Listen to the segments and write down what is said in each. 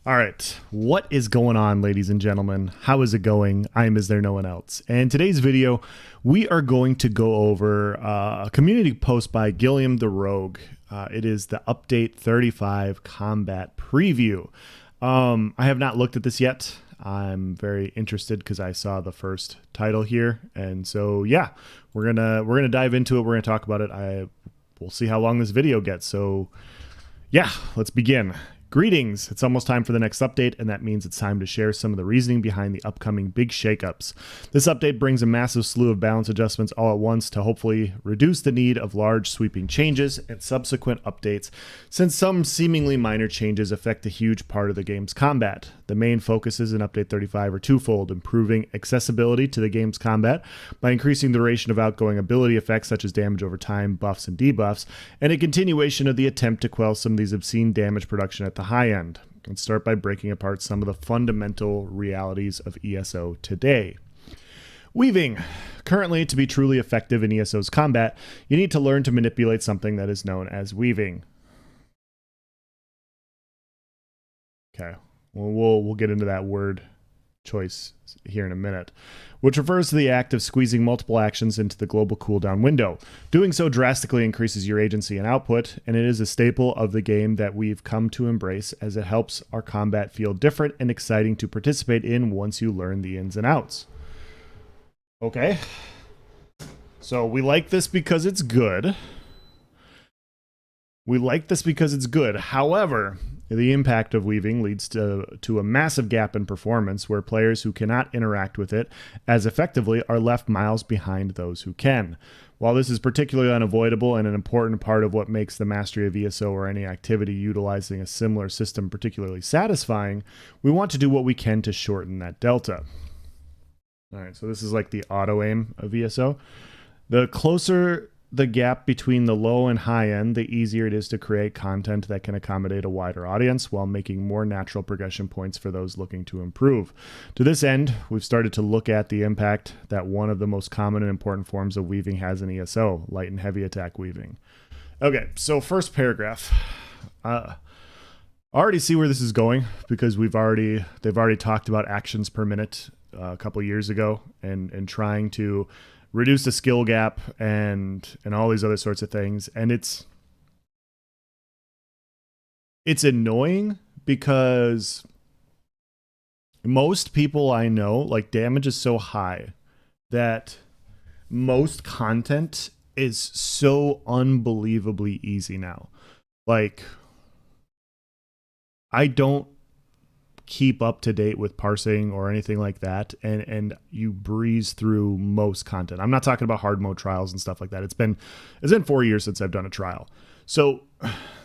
All right, what is going on, ladies and gentlemen? How is it going? I'm Is There No One Else? And today's video, we are going to go over a community post by Gilliam the Rogue. It is the Update 35 Combat Preview. I have not looked at this yet. I'm very interested because I saw the first title here, and so yeah, we're gonna dive into it. We're gonna talk about it. We'll see how long this video gets. So yeah, let's begin. Greetings! It's almost time for the next update, and that means it's time to share some of the reasoning behind the upcoming big shakeups. This update brings a massive slew of balance adjustments all at once to hopefully reduce the need of large sweeping changes and subsequent updates, since some seemingly minor changes affect a huge part of the game's combat. The main focuses in Update 35 are twofold: improving accessibility to the game's combat by increasing the duration of outgoing ability effects such as damage over time, buffs, and debuffs, and a continuation of the attempt to quell some of these obscene damage production at the high end. Let's start by breaking apart some of the fundamental realities of ESO today. Weaving. Currently, to be truly effective in ESO's combat, you need to learn to manipulate something that is known as weaving. Okay, we'll get into that word choice here in a minute, which refers to the act of squeezing multiple actions into the global cooldown window. Doing so drastically increases your agency and output, and it is a staple of the game that we've come to embrace, as it helps our combat feel different and exciting to participate in once you learn the ins and outs. Okay, so we like this because it's good. However, the impact of weaving leads to a massive gap in performance, where players who cannot interact with it as effectively are left miles behind those who can. While this is particularly unavoidable and an important part of what makes the mastery of ESO or any activity utilizing a similar system particularly satisfying, we want to do what we can to shorten that delta. All right, so this is like the auto aim of ESO. The closer the gap between the low and high end, the easier it is to create content that can accommodate a wider audience while making more natural progression points for those looking to improve. To this end, we've started to look at the impact that one of the most common and important forms of weaving has in ESO, light and heavy attack weaving. Okay, so first paragraph. I already see where this is going, because they've already talked about actions per minute a couple years ago, and trying to reduce the skill gap and all these other sorts of things. And it's annoying because most people I know, like, damage is so high that most content is so unbelievably easy now. Like, I don't keep up to date with parsing or anything like that, and you breeze through most content. I'm not talking about hard mode trials and stuff like that. It's been 4 years since I've done a trial. So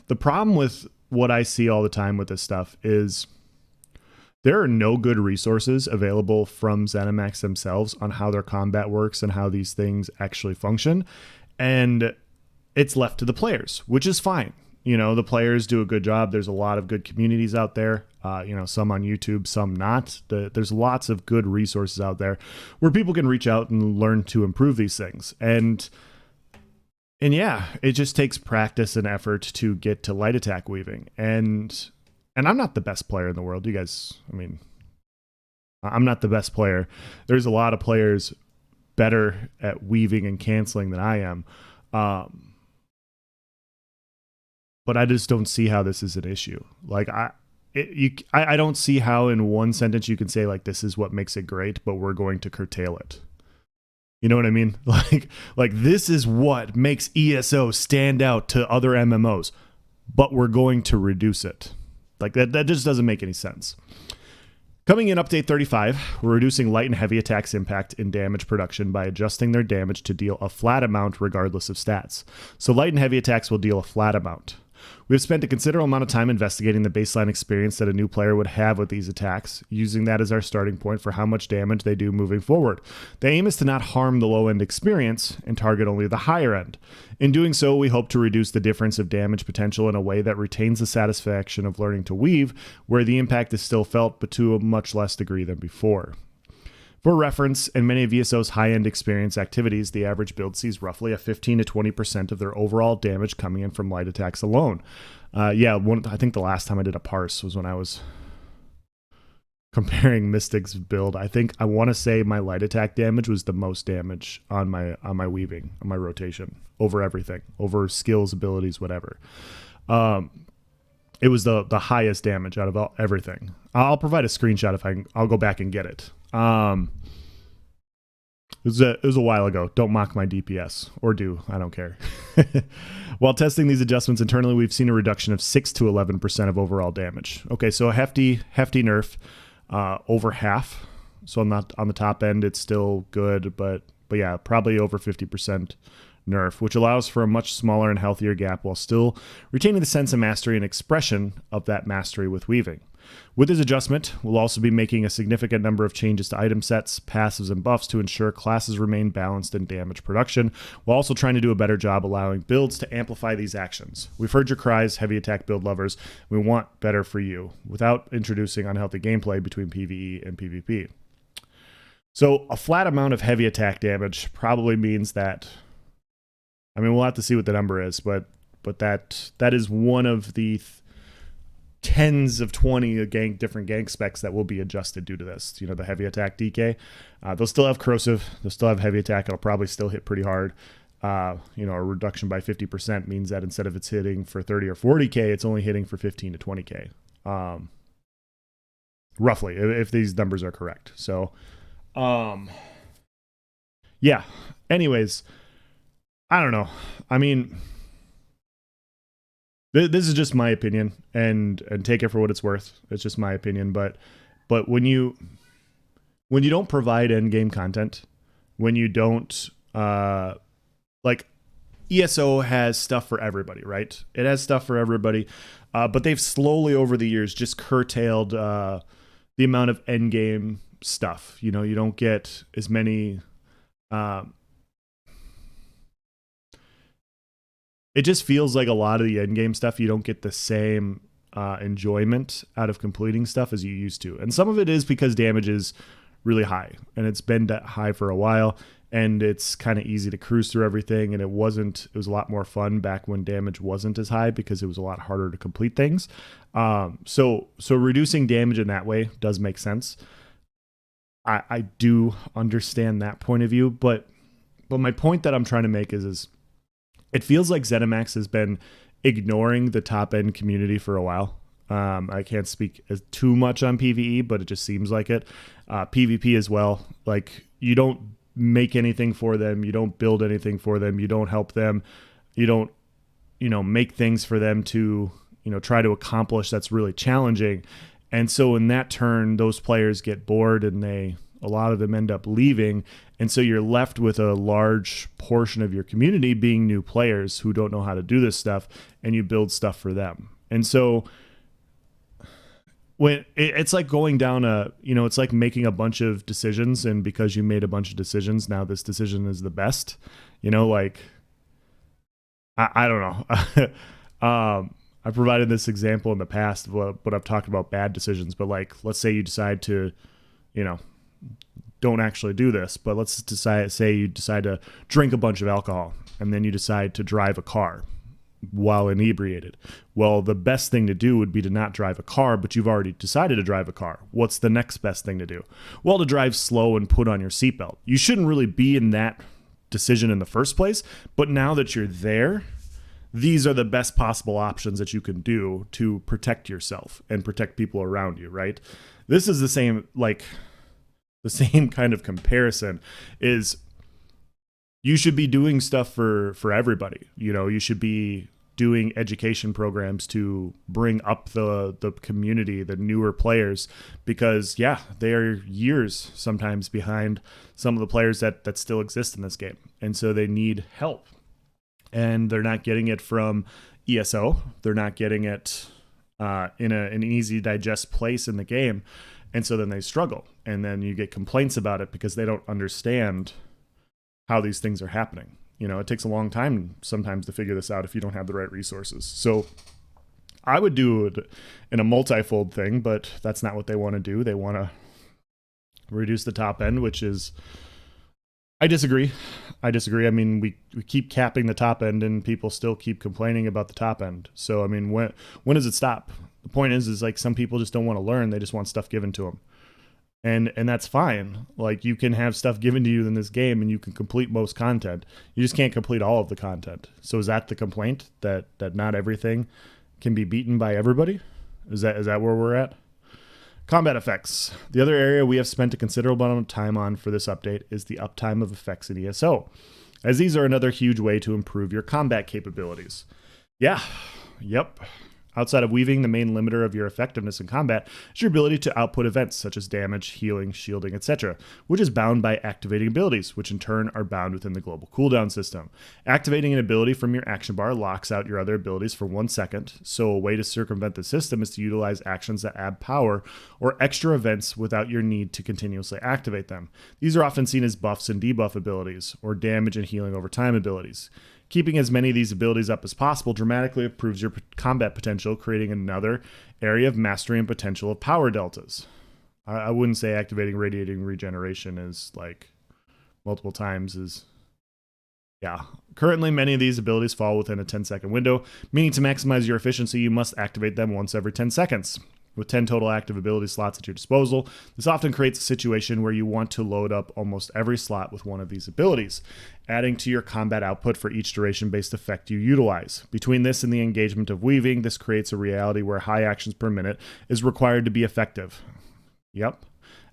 the problem with what I see all the time with this stuff is there are no good resources available from ZeniMax themselves on how their combat works and how these things actually function, and it's left to the players, which is fine. You know, the players do a good job. There's a lot of good communities out there, some on YouTube, some not. There's lots of good resources out there where people can reach out and learn to improve these things. And yeah, it just takes practice and effort to get to light attack weaving. And I'm not the best player in the world. You guys, I'm not the best player. There's a lot of players better at weaving and canceling than I am. But I just don't see how this is an issue. Like, I don't see how in one sentence you can say, like, this is what makes it great, but we're going to curtail it. You know what I mean? Like this is what makes ESO stand out to other MMOs, but we're going to reduce it. Like, that just doesn't make any sense. Coming in Update 35, we're reducing light and heavy attacks' impact in damage production by adjusting their damage to deal a flat amount regardless of stats. So light and heavy attacks will deal a flat amount. We have spent a considerable amount of time investigating the baseline experience that a new player would have with these attacks, using that as our starting point for how much damage they do moving forward. The aim is to not harm the low-end experience and target only the higher end. In doing so, we hope to reduce the difference of damage potential in a way that retains the satisfaction of learning to weave, where the impact is still felt, but to a much less degree than before. For reference, in many of ESO's high-end experience activities, the average build sees roughly a 15 to 20% of their overall damage coming in from light attacks alone. I think the last time I did a parse was when I was comparing Mystic's build, I think I want to say my light attack damage was the most damage on my weaving, on my rotation, over everything, over skills, abilities, whatever. It was the highest damage out of everything. I'll provide a screenshot if I'll go back and get it. It was a while ago. Don't mock my DPS, or do. I don't care. While testing these adjustments internally, we've seen a reduction of 6 to 11% of overall damage. Okay, so a hefty nerf, over half. So on the top end, it's still good, but yeah, probably over 50% nerf, which allows for a much smaller and healthier gap while still retaining the sense of mastery and expression of that mastery with weaving. With this adjustment, we'll also be making a significant number of changes to item sets, passives, and buffs to ensure classes remain balanced in damage production, while also trying to do a better job allowing builds to amplify these actions. We've heard your cries, heavy attack build lovers. We want better for you, without introducing unhealthy gameplay between PvE and PvP. So a flat amount of heavy attack damage probably means that, I mean, we'll have to see what the number is, but that is one of the tens of 20 different gank specs that will be adjusted due to this. You know, the heavy attack DK, they'll still have corrosive, they'll still have heavy attack. It'll probably still hit pretty hard. You know, a reduction by 50% means that instead of it's hitting for 30 or 40k, it's only hitting for 15 to 20k, roughly, if these numbers are correct. So yeah, anyways, I don't know. I mean, this is just my opinion, and take it for what it's worth. It's just my opinion, but when you don't provide end game content, when you don't like, ESO has stuff for everybody, right? It has stuff for everybody, but they've slowly over the years just curtailed the amount of end game stuff. You know, you don't get as many. It just feels like a lot of the end game stuff, you don't get the same enjoyment out of completing stuff as you used to. And some of it is because damage is really high, and it's been that high for a while, and it's kind of easy to cruise through everything. And it was a lot more fun back when damage wasn't as high, because it was a lot harder to complete things. So reducing damage in that way does make sense. I do understand that point of view, but my point that I'm trying to make is it feels like ZeniMax has been ignoring the top end community for a while. I can't speak too much on PvE, but it just seems like it. PvP as well. Like, you don't make anything for them. You don't build anything for them. You don't help them. You don't, make things for them to, try to accomplish that's really challenging. And so in that turn, those players get bored, and a lot of them end up leaving. And so you're left with a large portion of your community being new players who don't know how to do this stuff, and you build stuff for them. And so when it's like going down it's like making a bunch of decisions, and because you made a bunch of decisions, now this decision is the best, like, I don't know. I provided this example in the past, but I've talked about bad decisions. But like, let's say you decide to, don't actually do this, but let's say you decide to drink a bunch of alcohol, and then you decide to drive a car while inebriated. Well, the best thing to do would be to not drive a car, but you've already decided to drive a car. What's the next best thing to do? Well, to drive slow and put on your seatbelt. You shouldn't really be in that decision in the first place, but now that you're there, these are the best possible options that you can do to protect yourself and protect people around you, right? This is the same kind of comparison. Is you should be doing stuff for everybody. You should be doing education programs to bring up the community, the newer players, because they are years sometimes behind some of the players that still exist in this game. And so they need help, and they're not getting it from ESO. They're not getting it in an easy to digest place in the game. And so then they struggle, and then you get complaints about it because they don't understand how these things are happening. It takes a long time sometimes to figure this out if you don't have the right resources. So I would do it in a multifold thing, but that's not what they want to do. They want to reduce the top end, which is, I disagree. I mean, we keep capping the top end, and people still keep complaining about the top end. So, I mean, when does it stop? The point is like some people just don't want to learn. They just want stuff given to them. And that's fine. Like you can have stuff given to you in this game and you can complete most content. You just can't complete all of the content. So is that the complaint, that not everything can be beaten by everybody? Is that where we're at? Combat effects. The other area we have spent a considerable amount of time on for this update is the uptime of effects in ESO, as these are another huge way to improve your combat capabilities. Yeah, yep. Outside of weaving, the main limiter of your effectiveness in combat is your ability to output events such as damage, healing, shielding, etc., which is bound by activating abilities, which in turn are bound within the global cooldown system. Activating an ability from your action bar locks out your other abilities for 1 second, so a way to circumvent the system is to utilize actions that add power or extra events without your need to continuously activate them. These are often seen as buffs and debuff abilities, or damage and healing over time abilities. Keeping as many of these abilities up as possible dramatically improves your combat potential, creating another area of mastery and potential of power deltas. I wouldn't say activating radiating regeneration is like multiple times is... Yeah. Currently, many of these abilities fall within a 10-second window, meaning to maximize your efficiency, you must activate them once every 10 seconds. With 10 total active ability slots at your disposal, this often creates a situation where you want to load up almost every slot with one of these abilities, adding to your combat output for each duration-based effect you utilize. Between this and the engagement of weaving, this creates a reality where high actions per minute is required to be effective. Yep.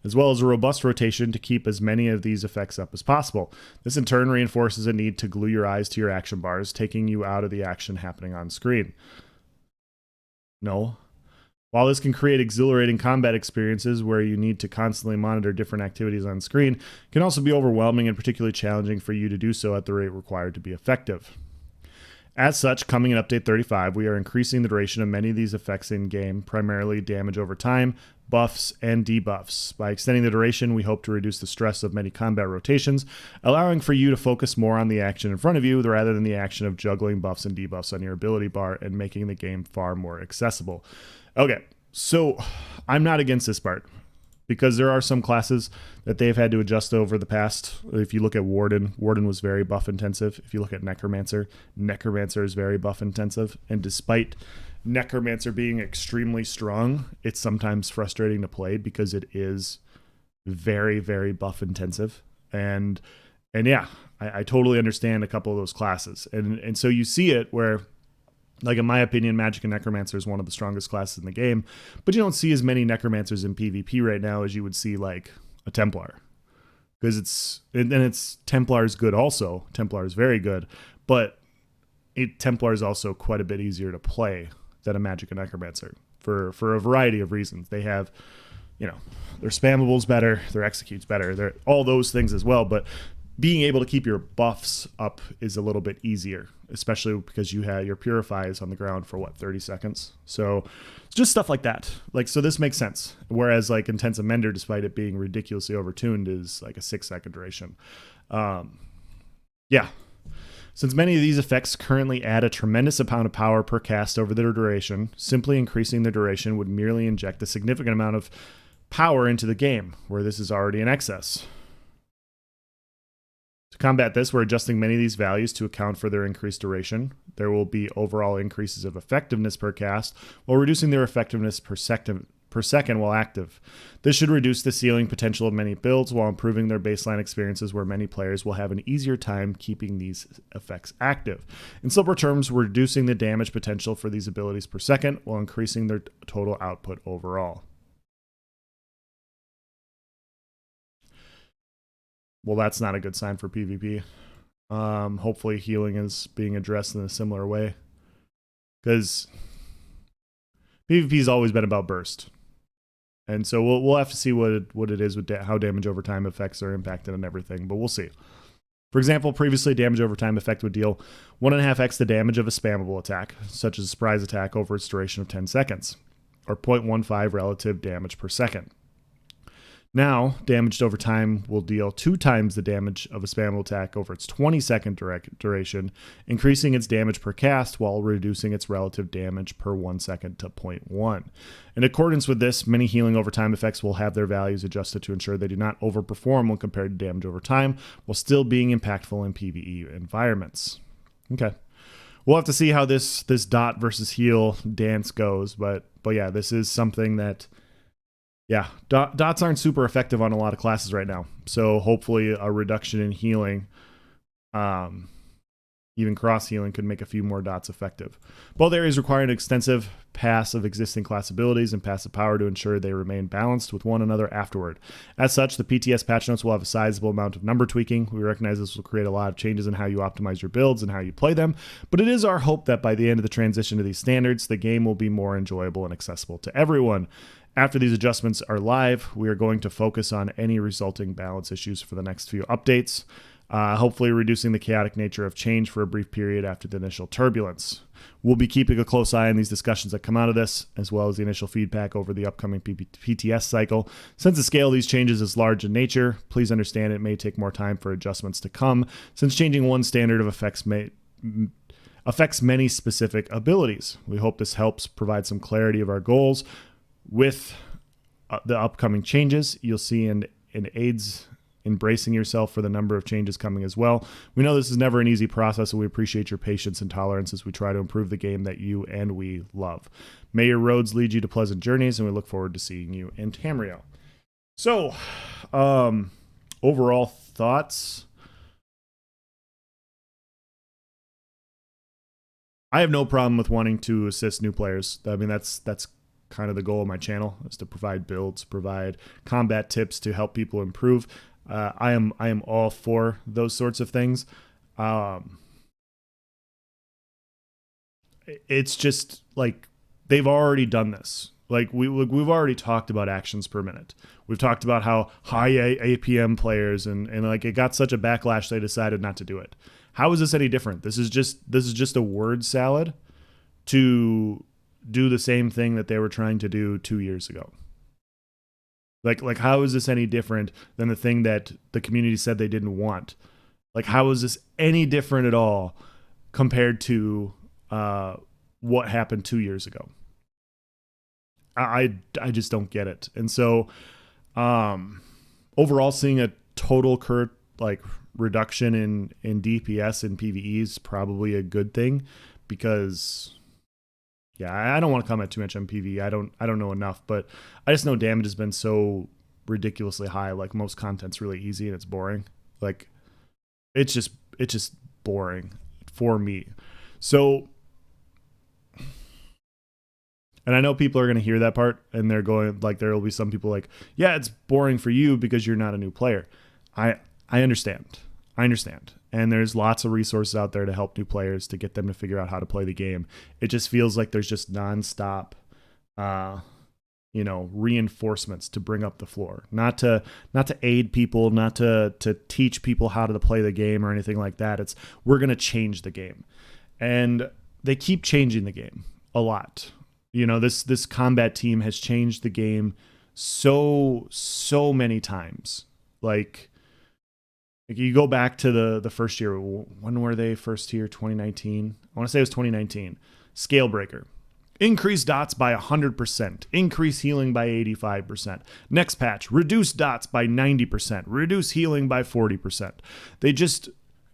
As well as a robust rotation to keep as many of these effects up as possible. This in turn reinforces a need to glue your eyes to your action bars, taking you out of the action happening on screen. No. While this can create exhilarating combat experiences where you need to constantly monitor different activities on screen, it can also be overwhelming and particularly challenging for you to do so at the rate required to be effective. As such, coming in Update 35, we are increasing the duration of many of these effects in-game, primarily damage over time, buffs, and debuffs. By extending the duration, we hope to reduce the stress of many combat rotations, allowing for you to focus more on the action in front of you rather than the action of juggling buffs and debuffs on your ability bar and making the game far more accessible. Okay, so I'm not against this part because there are some classes that they've had to adjust over the past. If you look at Warden was very buff intensive. If you look at Necromancer is very buff intensive. And despite Necromancer being extremely strong, it's sometimes frustrating to play because it is very, very buff intensive. And yeah, I totally understand a couple of those classes. And so you see it where, like in my opinion, Magic and Necromancer is one of the strongest classes in the game, but you don't see as many Necromancers in PvP right now as you would see like a Templar, because Templar is good also. Templar is very good, but Templar is also quite a bit easier to play than a Magic and Necromancer for a variety of reasons. They have, their spammables better, their executes better, they're all those things as well, but being able to keep your buffs up is a little bit easier, especially because you have your purifies on the ground for 30 seconds. So it's just stuff like that. So this makes sense. Whereas like Intensive Mender, despite it being ridiculously overtuned, is like a 6-second duration. Yeah. Since many of these effects currently add a tremendous amount of power per cast over their duration, simply increasing the duration would merely inject a significant amount of power into the game, where this is already in excess. To combat this, we're adjusting many of these values to account for their increased duration. There will be overall increases of effectiveness per cast, while reducing their effectiveness per second while active. This should reduce the ceiling potential of many builds while improving their baseline experiences, where many players will have an easier time keeping these effects active. In simpler terms, we're reducing the damage potential for these abilities per second while increasing their total output overall. Well, that's not a good sign for PvP. Hopefully healing is being addressed in a similar way, because PvP has always been about burst. And so we'll have to see what it is with how damage over time effects are impacted and everything, but we'll see. For example, previously a damage over time effect would deal 1.5x the damage of a spammable attack, such as a surprise attack over its duration of 10 seconds, or 0.15 relative damage per second. Now, damaged over time will deal 2 times the damage of a spammable attack over its 20-second duration, increasing its damage per cast while reducing its relative damage per 1 second to 0.1. In accordance with this, many healing over time effects will have their values adjusted to ensure they do not overperform when compared to damage over time, while still being impactful in PvE environments. Okay. we'll have to see how this dot versus heal dance goes. But yeah, this is something that, yeah, dots aren't super effective on a lot of classes right now. So hopefully a reduction in healing, even cross healing, could make a few more dots effective. Both areas require an extensive pass of existing class abilities and passive power to ensure they remain balanced with one another afterward. As such, the PTS patch notes will have a sizable amount of number tweaking. We recognize this will create a lot of changes in how you optimize your builds and how you play them, but it is our hope that by the end of the transition to these standards, the game will be more enjoyable and accessible to everyone. After these adjustments are live, we are going to focus on any resulting balance issues for the next few updates, hopefully reducing the chaotic nature of change for a brief period after the initial turbulence. We'll be keeping a close eye on these discussions that come out of this, as well as the initial feedback over the upcoming PTS cycle. Since the scale of these changes is large in nature, please understand it may take more time for adjustments to come, since changing one standard of effects affects many specific abilities. We hope this helps provide some clarity of our goals with the upcoming changes. You'll see in aids embracing yourself for the number of changes coming as well. We know this is never an easy process, and we appreciate your patience and tolerance as we try to improve the game that you and we love. May your roads lead you to pleasant journeys, and we look forward to seeing you in Tamriel. So, overall thoughts. I have no problem with wanting to assist new players. I mean, that's kind of the goal of my channel, is to provide builds, provide combat tips to help people improve. I am all for those sorts of things. It's just like they've already done this. Like we've already talked about actions per minute. We've talked about how high APM players and like it got such a backlash they decided not to do it. How is this any different? This is just a word salad to do the same thing that they were trying to do 2 years ago. Like how is this any different than the thing that the community said they didn't want? Like, how is this any different at all compared to what happened 2 years ago? I just don't get it. And so overall, seeing a total reduction in DPS and PvE is probably a good thing, because yeah, I don't want to comment too much on PvE. I don't know enough, but I just know damage has been so ridiculously high. Like, most content's really easy and it's boring. Like, it's just boring for me. So, and I know people are going to hear that part and they're going, like, there will be some people like, yeah, it's boring for you because you're not a new player. I understand. And there's lots of resources out there to help new players, to get them to figure out how to play the game. It just feels like there's just nonstop, reinforcements to bring up the floor, not to aid people, not to teach people how to play the game or anything like that. It's, we're going to change the game. And they keep changing the game a lot. You know, this combat team has changed the game so many times. Like you go back to the first year. When were they first here? 2019. I want to say it was 2019. Scalebreaker. Increase dots by 100%. Increase healing by 85%. Next patch, reduce dots by 90%. Reduce healing by 40%. They just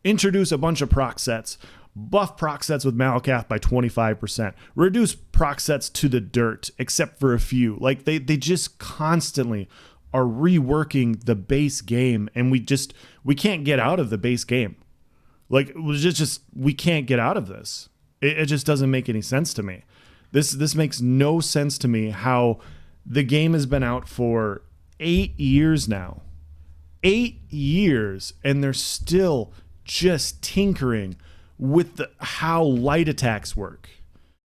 introduce a bunch of proc sets. Buff proc sets with Malacath by 25%. Reduce proc sets to the dirt, except for a few. Like, they just constantly are reworking the base game, and we can't get out of the base game. Like, it was just we can't get out of this. It just doesn't make any sense to me. This makes no sense to me, how the game has been out for 8 years now. 8 years, and they're still just tinkering with how light attacks work.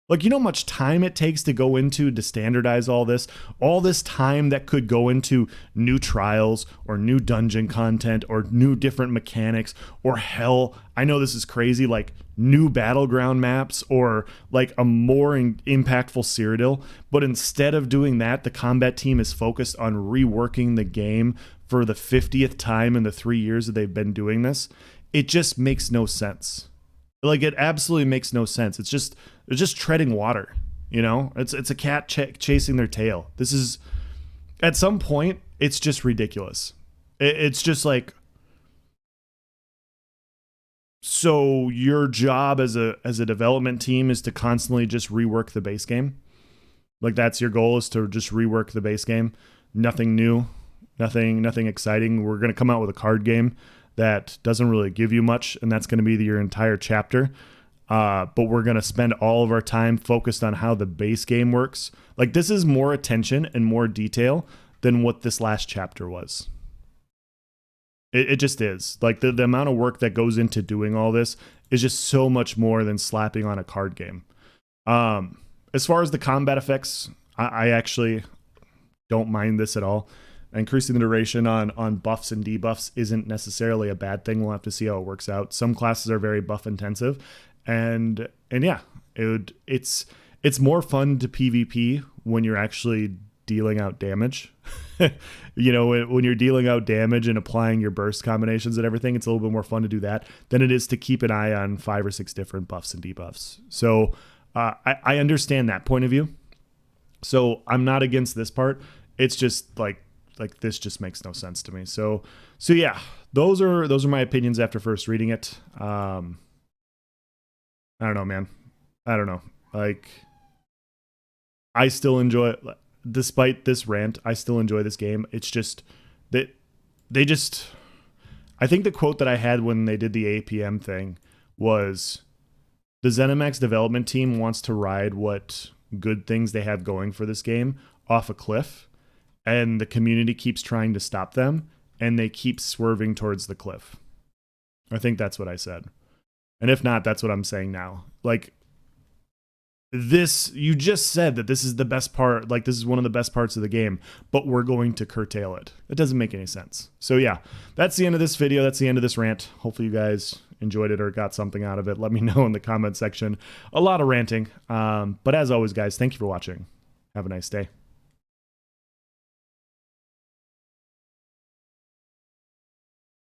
Like, you know how much time it takes to go into to standardize all this time that could go into new trials or new dungeon content or new different mechanics, or hell, I know this is crazy, like new battleground maps or like a more impactful Cyrodiil. But instead of doing that, the combat team is focused on reworking the game for the 50th time in the 3 years that they've been doing this. It just makes no sense. Like, it absolutely makes no sense. It's just treading water, you know? It's a cat chasing their tail. This is, at some point, it's just ridiculous. It's just like, So your job as a development team is to constantly just rework the base game. Like that's your goal, is to just rework the base game. Nothing new, nothing exciting. We're going to come out with a card game that doesn't really give you much, and that's going to be your entire chapter. But we're going to spend all of our time focused on how the base game works. Like this is more attention and more detail than what this last chapter was. It just is. Like the amount of work that goes into doing all this is just so much more than slapping on a card game. As far as the combat effects, I actually don't mind this at all. Increasing the duration on buffs and debuffs isn't necessarily a bad thing. We'll have to see how it works out. Some classes are very buff intensive, and yeah, it's more fun to PvP when you're actually dealing out damage. You know, when you're dealing out damage and applying your burst combinations and everything, it's a little bit more fun to do that than it is to keep an eye on 5 or 6 different buffs and debuffs. So I understand that point of view. So I'm not against this part. It's just like this just makes no sense to me. So yeah, those are my opinions after first reading it. I don't know, man. I don't know. Like, I still enjoy it. Despite this rant, I still enjoy this game. It's just that they just, I think the quote that I had when they did the APM thing was, the ZeniMax development team wants to ride what good things they have going for this game off a cliff, and the community keeps trying to stop them, and they keep swerving towards the cliff. I think that's what I said. And if not, that's what I'm saying now. Like, this, you just said that this is the best part, like this is one of the best parts of the game, but we're going to curtail it. It doesn't make any sense. So yeah, that's the end of this video. That's the end of this rant. Hopefully you guys enjoyed it or got something out of it. Let me know in the comment section. A lot of ranting. But as always, guys, thank you for watching. Have a nice day.